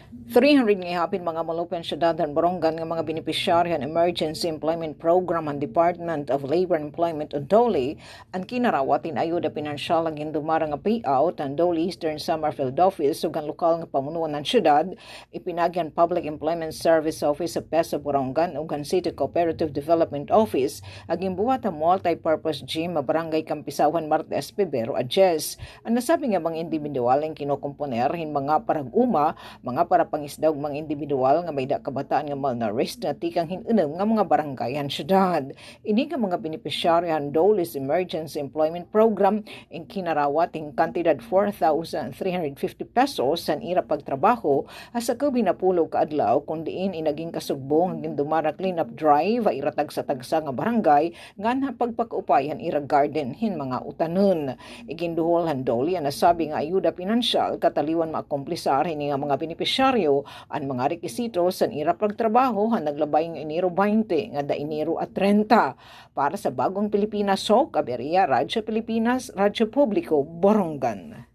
300 nga hapin mga malupen syudad han Borongan nga mga benepisyaryan Emergency Employment Program ang Department of Labor and Employment o DOLE ang kinarawatin ayuda pinansyal ang hindumara nga payout ang DOLE Eastern Summerfield Office ug ang lokal nga pamunuan ng syudad ipinagyan Public Employment Service Office sa PESA Borongan ug ang City Cooperative Development Office ag imbuhat ang multi-purpose gym sa Barangay Kampisawan Martes Pibero Adjes. Ang nasabi nga mga individual ang kinokomponer hin mga parag-uma, mga para pangisdaw mga individual nga may kabataan nga malnourished na tikang hinunom nga mga barangay han syudad. Ini nga mga benepisyaryo han DOLE's Emergency Employment Program ang kinarawat ang kantidad 4,350 pesos sa ira pagtrabaho asa kabi na pulo ka adlaw kung diin inaging kasugbong ang dumara cleanup drive iratag sa tagsa nga barangay nganha pagpakaupayan ira garden hin mga utanon. Iginduhol han DOLE ang nasabi nga ayuda pinansyal kataliwan maakomplisar hini nga mga benepisyaryo ang mga rekisito sa ira pagtrabaho han naglabay ng Enero 20 nga da Enero at 30 para sa Bagong Pilipinas, Aberia, Radyo Pilipinas, Radyo Publiko, Borongan.